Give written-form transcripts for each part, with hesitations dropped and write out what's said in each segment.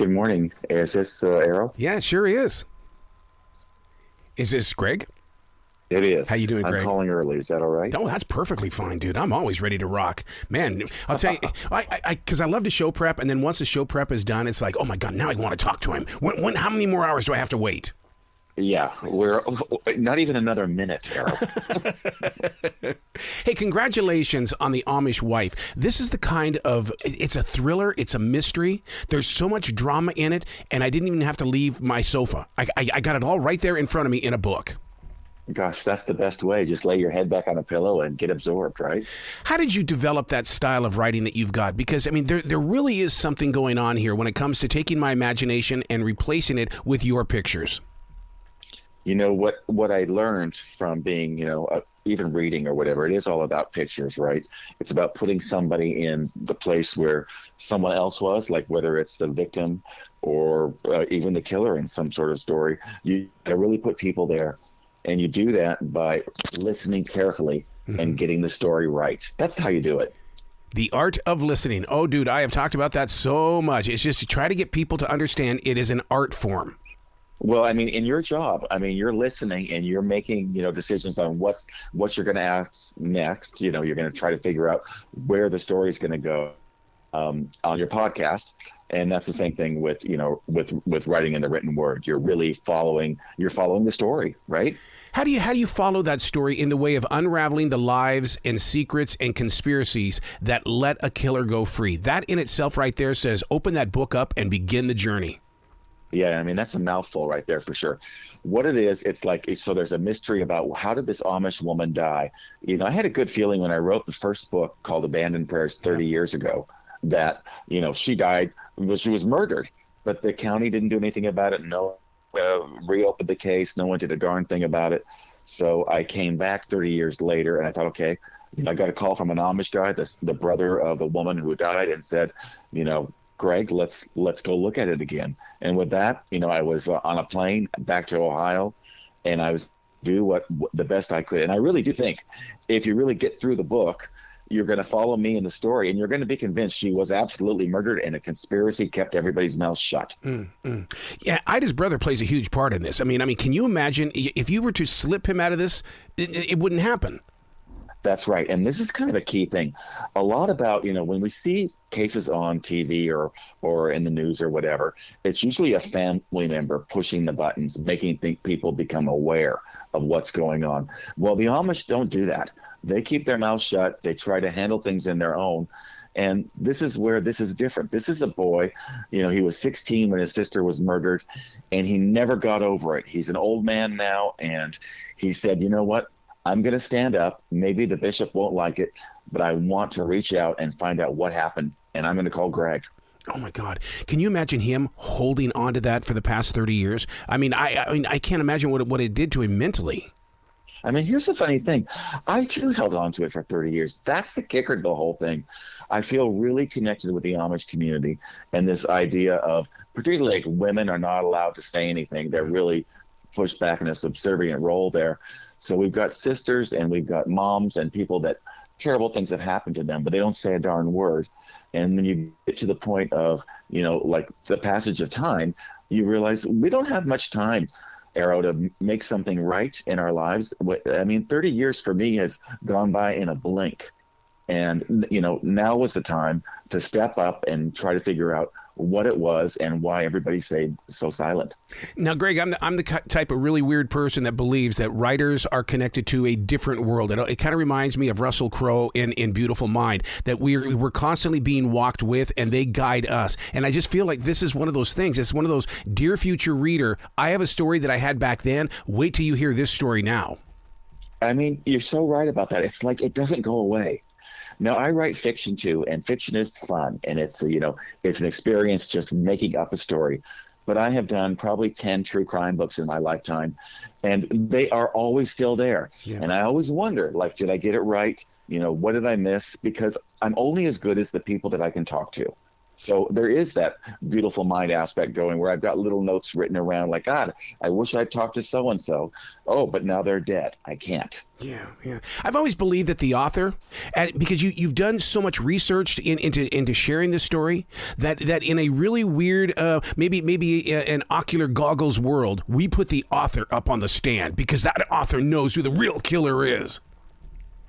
good morning. Is this Arrow? Yeah, it sure is. Is this Greg? It is. How you doing, Greg? I'm calling early. Is that all right? No, that's perfectly fine, dude. I'm always ready to rock. Man, I'll tell you, because I love to show prep, and then once the show prep is done, it's like, oh my God, now I want to talk to him. How many more hours do I have to wait? Yeah, we're not even another minute, Arrow. Hey, congratulations on The Amish Wife. This is the kind of, it's a thriller, it's a mystery. There's so much drama in it, and I didn't even have to leave my sofa. I got it all right there in front of me in a book. Gosh, that's the best way. Just lay your head back on a pillow and get absorbed, right? How did you develop that style of writing that you've got? Because, I mean, there really is something going on here when it comes to taking my imagination and replacing it with your pictures. You know, what I learned from being, even reading or whatever, it is all about pictures, right? It's about putting somebody in the place where someone else was, like whether it's the victim or even the killer in some sort of story. You really put people there. And you do that by listening carefully and getting the story right. That's how you do it. The art of listening. Oh, dude, I have talked about that so much. It's just to try to get people to understand it is an art form. Well, I mean, in your job, you're listening and you're making, decisions on what you're going to ask next. You're going to try to figure out where the story is going to go on your podcast. And that's the same thing with writing in the written word. You're really following the story, right? How do you follow that story in the way of unraveling the lives and secrets and conspiracies that let a killer go free? That in itself right there says, open that book up and begin the journey. Yeah, that's a mouthful right there for sure. What it is, it's like, so there's a mystery about how did this Amish woman die? I had a good feeling when I wrote the first book called Abandoned Prayers 30 years ago that, she died, she was murdered, but the county didn't do anything about it. No, reopened the case. No one did a darn thing about it. So I came back 30 years later and I thought, okay, I got a call from an Amish guy, the brother of the woman who died, and said, Greg, let's go look at it again. And with that, I was on a plane back to Ohio, and I was do the best I could. And I really do think if you really get through the book, you're going to follow me in the story, and you're going to be convinced she was absolutely murdered, and a conspiracy kept everybody's mouth shut. Yeah, Ida's brother plays a huge part in this. I mean, can you imagine if you were to slip him out of this, it wouldn't happen. That's right. And this is kind of a key thing. A lot about, when we see cases on TV or in the news or whatever, it's usually a family member pushing the buttons, making people become aware of what's going on. Well, the Amish don't do that. They keep their mouths shut. They try to handle things in their own. And this is where this is different. This is a boy, he was 16 when his sister was murdered, and he never got over it. He's an old man now, and he said, you know what? I'm going to stand up. Maybe the bishop won't like it, but I want to reach out and find out what happened, and I'm going to call Greg. Oh, my God. Can you imagine him holding on to that for the past 30 years? I can't imagine what it did to him mentally. Here's the funny thing. I, too, held on to it for 30 years. That's the kicker to the whole thing. I feel really connected with the Amish community and this idea of, particularly like women are not allowed to say anything. They're really pushed back in a subservient role there. So we've got sisters and we've got moms and people that terrible things have happened to them, but they don't say a darn word. And when you get to the point of, like the passage of time, you realize we don't have much time, Arrow, to make something right in our lives. 30 years for me has gone by in a blink. And, now was the time to step up and try to figure out what it was and why everybody stayed so silent. Now, Greg, I'm the type of really weird person that believes that writers are connected to a different world. It kind of reminds me of Russell Crowe in Beautiful Mind, that we're constantly being walked with and they guide us. And I just feel like this is one of those things. It's one of those, dear future reader, I have a story that I had back then. Wait till you hear this story now. You're so right about that. It's like it doesn't go away. Now, I write fiction too, and fiction is fun, and it's an experience just making up a story. But I have done probably 10 true crime books in my lifetime, and they are always still there. Yeah. And I always wonder, did I get it right? What did I miss? Because I'm only as good as the people that I can talk to. So there is that beautiful mind aspect going where I've got little notes written around like, God, I wish I'd talked to so-and-so. Oh, but now they're dead. I can't. Yeah. I've always believed that the author, because you've done so much research into sharing this story, that in a really weird, maybe an ocular goggles world, we put the author up on the stand because that author knows who the real killer is.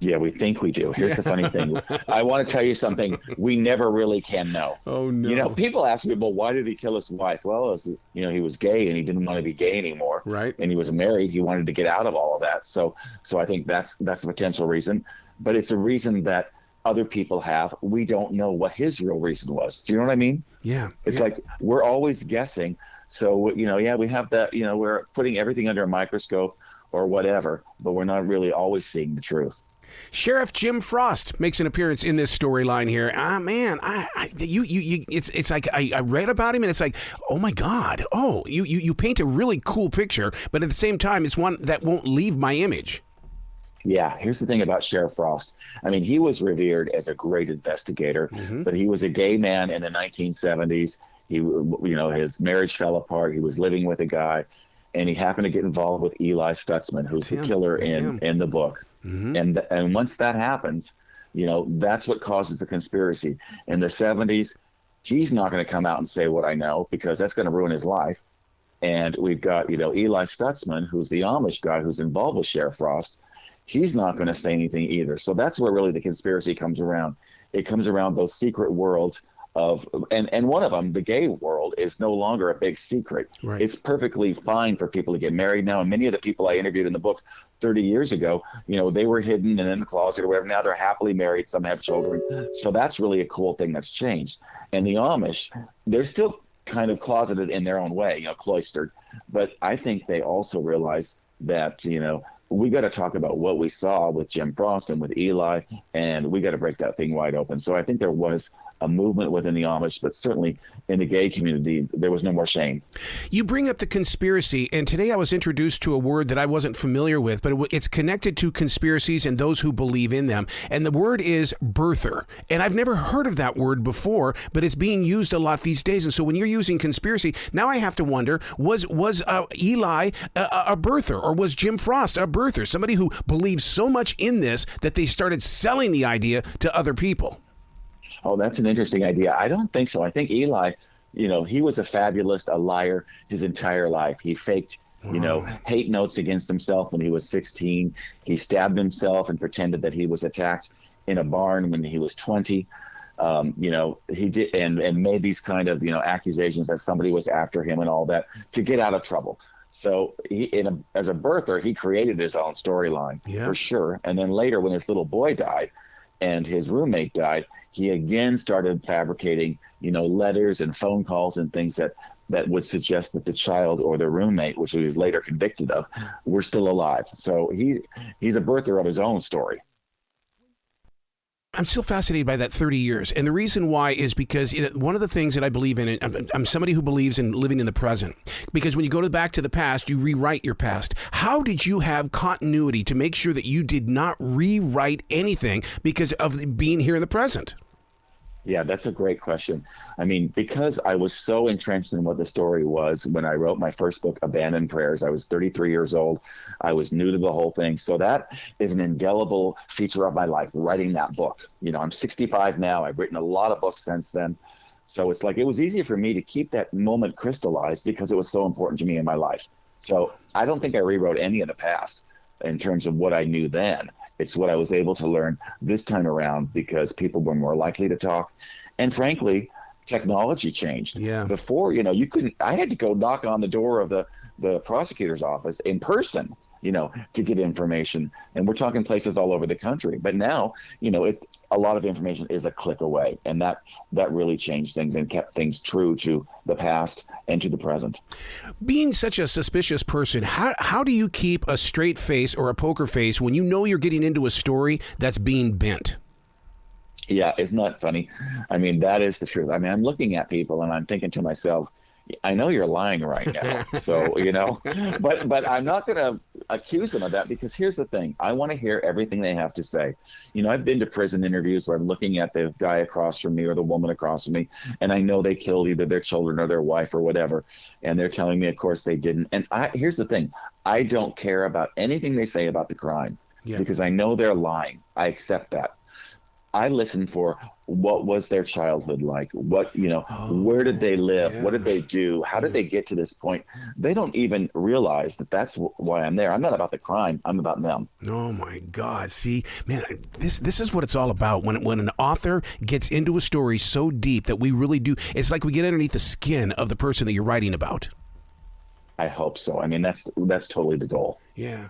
Yeah, we think we do. Here's the funny thing. I want to tell you something. We never really can know. Oh, no. People ask me, well, why did he kill his wife? Well, he was gay and he didn't want to be gay anymore. Right. And he was married. He wanted to get out of all of that. So I think that's a potential reason. But it's a reason that other people have. We don't know what his real reason was. Do you know what I mean? Yeah. It's like we're always guessing. So, we have that, we're putting everything under a microscope or whatever, but we're not really always seeing the truth. Sheriff Jim Frost makes an appearance in this storyline here. Man, it's like I read about him and it's like, oh my God, you paint a really cool picture, but at the same time, it's one that won't leave my image. Yeah, here's the thing about Sheriff Frost. I mean, he was revered as a great investigator, but he was a gay man in the 1970s. His marriage fell apart. He was living with a guy, and he happened to get involved with Eli Stutzman, who's the killer in the book. Mm-hmm. And once that happens, that's what causes the conspiracy. In the 70s, he's not going to come out and say what I know because that's going to ruin his life. And we've got, Eli Stutzman, who's the Amish guy who's involved with Sheriff Frost. He's not going to say anything either. So that's where really the conspiracy comes around. It comes around those secret worlds and one of them, the gay world, is no longer a big secret. Right. It's perfectly fine for people to get married now. And many of the people I interviewed in the book 30 years ago, they were hidden and in the closet or whatever. Now they're happily married. Some have children. So that's really a cool thing that's changed. And the Amish, they're still kind of closeted in their own way, cloistered. But I think they also realize that, we got to talk about what we saw with Jim Frost and with Eli, and we got to break that thing wide open. So I think there was a movement within the Amish, but certainly in the gay community, there was no more shame. You bring up the conspiracy, and today I was introduced to a word that I wasn't familiar with, but it's connected to conspiracies and those who believe in them. And the word is birther. And I've never heard of that word before, but it's being used a lot these days. And so when you're using conspiracy, now I have to wonder, was Eli a birther, or was Jim Frost a birther? Somebody who believes so much in this that they started selling the idea to other people. Oh, that's an interesting idea. I don't think so. I think Eli, he was a fabulist, a liar his entire life. He faked, hate notes against himself when he was 16. He stabbed himself and pretended that he was attacked in a barn when he was 20. He did and made these kind of, accusations that somebody was after him and all that to get out of trouble. So as a birther, he created his own storyline for sure. And then later when his little boy died and his roommate died, he again started fabricating, letters and phone calls and things that would suggest that the child or the roommate, which he was later convicted of, were still alive. So he's a birther of his own story. I'm still fascinated by that 30 years. And the reason why is because one of the things that I believe in, I'm somebody who believes in living in the present. Because when you go back to the past, you rewrite your past. How did you have continuity to make sure that you did not rewrite anything because of being here in the present? Yeah, that's a great question. I mean, because I was so entrenched in what the story was when I wrote my first book, Abandoned Prayers, I was 33 years old. I was new to the whole thing. So that is an indelible feature of my life, writing that book. I'm 65 now. I've written a lot of books since then. So it's like it was easier for me to keep that moment crystallized because it was so important to me in my life. So I don't think I rewrote any of the past in terms of what I knew then. It's what I was able to learn this time around because people were more likely to talk. And frankly, technology changed. Yeah. Before, I had to go knock on the door of the prosecutor's office in person, to get information. And we're talking places all over the country. But now, it's a lot of information is a click away. And that really changed things and kept things true to the past and to the present. Being such a suspicious person, how do you keep a straight face or a poker face when you know you're getting into a story that's being bent? Yeah, isn't that funny? I mean, that is the truth. I mean, I'm looking at people and I'm thinking to myself, I know you're lying right now. So, but I'm not going to accuse them of that, because here's the thing. I want to hear everything they have to say. I've been to prison interviews where I'm looking at the guy across from me or the woman across from me, and I know they killed either their children or their wife or whatever. And they're telling me, of course, they didn't. And here's the thing. I don't care about anything they say about the crime because I know they're lying. I accept that. I listen for what was their childhood like? What, where did they live? What did they do? How did they get to this point? They don't even realize that that's why I'm there. I'm not about the crime. I'm about them. Oh my God. See, man, this is what it's all about. When an author gets into a story so deep that we really do, it's like we get underneath the skin of the person that you're writing about. I hope so. I mean, that's totally the goal. Yeah.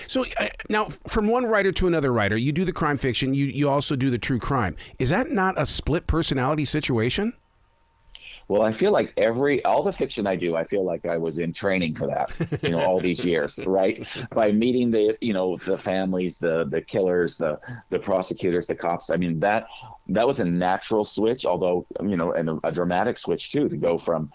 So now, from one writer to another writer, you do the crime fiction, you also do the true crime. Is that not a split personality situation? Well, I feel like all the fiction I do, I feel like I was in training for that, all these years, right? By meeting the families, the killers, the prosecutors, the cops. I mean, that was a natural switch, although, and a dramatic switch too, to go from,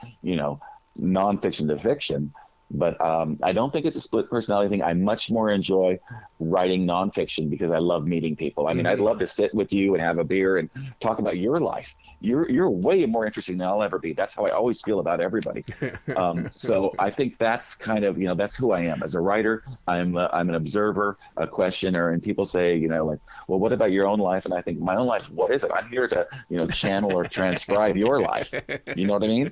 nonfiction to fiction. But I don't think it's a split personality thing. I much more enjoy writing nonfiction because I love meeting people. I mean, I'd love to sit with you and have a beer and talk about your life. You're way more interesting than I'll ever be. That's how I always feel about everybody. So I think that's kind of, that's who I am. As a writer, I'm an observer, a questioner, and people say, like, well, what about your own life? And I think, my own life, what is it? I'm here to, channel or transcribe your life. You know what I mean?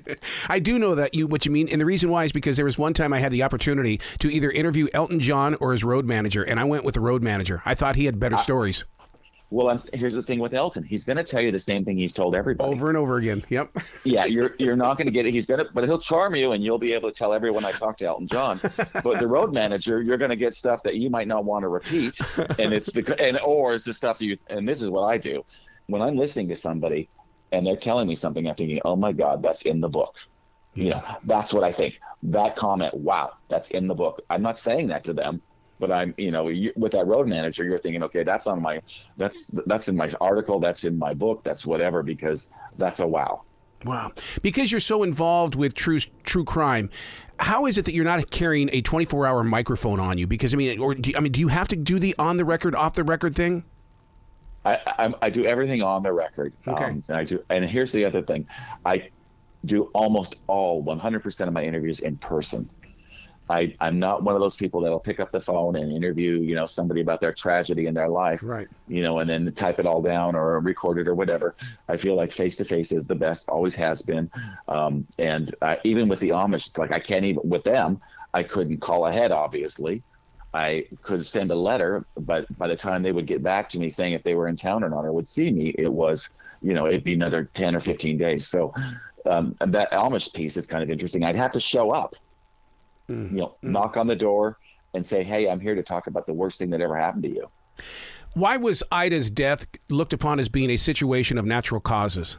I do know what you mean. And the reason why is because there was one time I had the opportunity to either interview Elton John or his road manager, and I went with the road manager. I thought he had better stories. Well, here's the thing with Elton. He's going to tell you the same thing he's told everybody. Over and over again. Yep. Yeah, you're not going to get it. But he'll charm you, and you'll be able to tell everyone I talked to Elton John. But the road manager, you're going to get stuff that you might not want to repeat, and it's the stuff that you. And this is what I do when I'm listening to somebody, and they're telling me something. I'm thinking, oh my God, that's in the book. That's what I think. That comment, wow, that's in the book. I'm not saying that to them, but I'm, with that road manager, you're thinking, okay, that's in my article, that's in my book, that's whatever, because that's a wow. Wow. Because you're so involved with true crime, how is it that you're not carrying a 24-hour microphone on you? Because, do you have to do the on the record, off the record thing? I do everything on the record. Okay. And here's the other thing. I do almost 100% of my interviews in person. I'm not one of those people that'll pick up the phone and interview, somebody about their tragedy in their life, right? And then type it all down or record it or whatever. I feel like face-to-face is the best, always has been. And even with the Amish, it's like I can't even, with them, I couldn't call ahead, obviously. I could send a letter, but by the time they would get back to me saying if they were in town or not or would see me, it was, it'd be another 10 or 15 days. So and that Amish piece is kind of interesting. I'd have to show up, knock on the door and say, hey, I'm here to talk about the worst thing that ever happened to you. Why was Ida's death looked upon as being a situation of natural causes?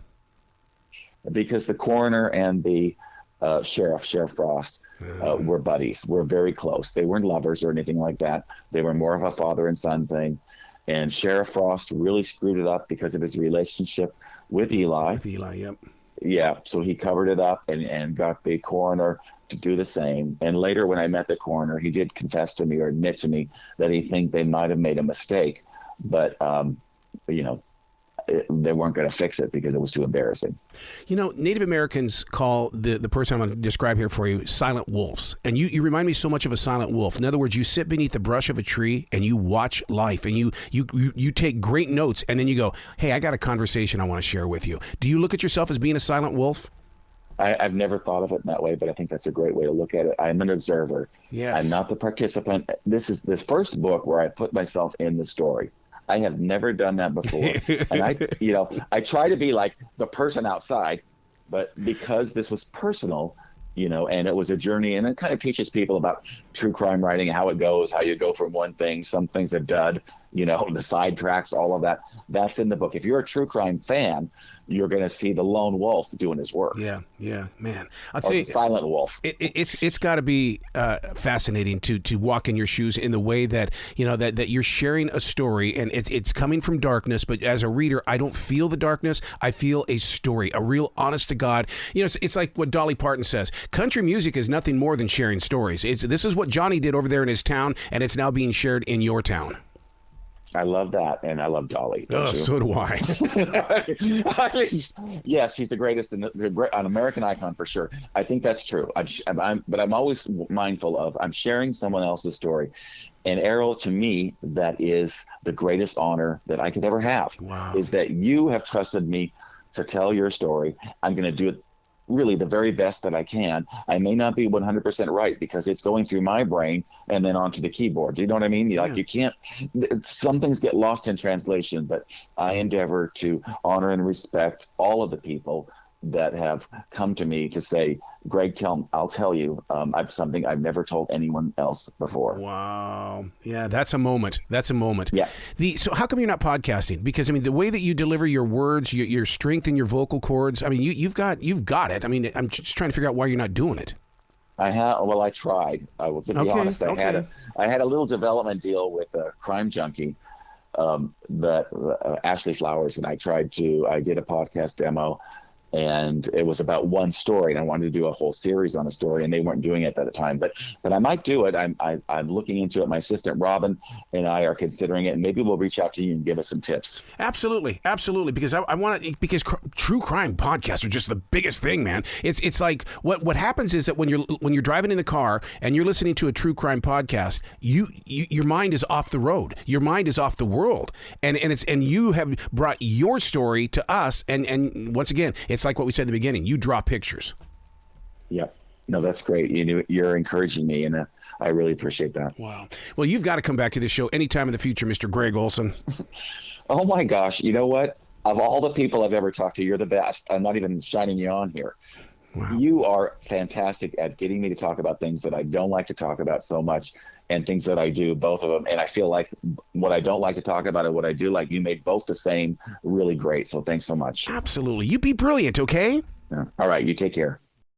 Because the coroner and the Sheriff Frost, were buddies. We're very close. They weren't lovers or anything like that. They were more of a father and son thing. And Sheriff Frost really screwed it up because of his relationship with Eli. With Eli, yep. Yeah, so he covered it up and got the coroner to do the same. And later when I met the coroner, he did confess to me or admit to me that he think they might have made a mistake. But, they weren't going to fix it because it was too embarrassing. Native Americans call the person I'm going to describe here for you silent wolves. And you remind me so much of a silent wolf. In other words, you sit beneath the brush of a tree and you watch life and you take great notes and then you go, hey, I got a conversation I want to share with you. Do you look at yourself as being a silent wolf? I've never thought of it in that way, but I think that's a great way to look at it. I'm an observer. Yes. I'm not the participant. This is this first book where I put myself in the story. I have never done that before. And I try to be like the person outside, but because this was personal, and it was a journey, and it kind of teaches people about true crime writing, how it goes, how you go from one thing, some things are dud, the sidetracks, all of that. That's in the book. If you're a true crime fan, you're going to see the lone wolf doing his work. Yeah, man. I'll Or tell the you, silent wolf. it's got to be fascinating to walk in your shoes in the way that that you're sharing a story, and it's coming from darkness. But as a reader, I don't feel the darkness. I feel a story, a real, honest to God. It's like what Dolly Parton says: country music is nothing more than sharing stories. This is what Johnny did over there in his town, and it's now being shared in your town. I love that, and I love Dolly. Oh, so do I. Yes, he's the greatest, an American icon for sure. I think that's true. But I'm always mindful of I'm sharing someone else's story, and Errol, to me, that is the greatest honor that I could ever have. Wow. Is that you have trusted me to tell your story. I'm going to do it really the very best that I can. I may not be 100% right because it's going through my brain and then onto the keyboard. Do you know what I mean? Yeah. Like you can't, some things get lost in translation, but I endeavor to honor and respect all of the people that have come to me to say, Greg, I'll tell you, I've something I've never told anyone else before. Wow. Yeah, that's a moment. Yeah. So how come you're not podcasting? Because the way that you deliver your words, your strength in your vocal cords, you've got it. I'm just trying to figure out why you're not doing it. I tried. To be honest, I had a little development deal with a crime junkie, Ashley Flowers, and I did a podcast demo. And it was about one story, and I wanted to do a whole series on a story, and they weren't doing it at the time. But I might do it. I'm looking into it. My assistant Robin and I are considering it, and maybe we'll reach out to you and give us some tips. Absolutely, because I want to, because true crime podcasts are just the biggest thing, man. It's like what happens is that when you're driving in the car and you're listening to a true crime podcast, your mind is off the road, your mind is off the world, and you have brought your story to us, and once again, it's like what we said at the beginning. You draw pictures. Yeah. No, that's great. You're encouraging me, and I really appreciate that. Wow. Well, you've got to come back to this show anytime in the future, Mr. Gregg Olsen. Oh, my gosh. You know what? Of all the people I've ever talked to, you're the best. I'm not even shining you on here. Wow. You are fantastic at getting me to talk about things that I don't like to talk about so much, and things that I do, both of them. And I feel like what I don't like to talk about and what I do like, you made both the same really great. So thanks so much. Absolutely. You be brilliant, okay? Yeah. All right. You take care.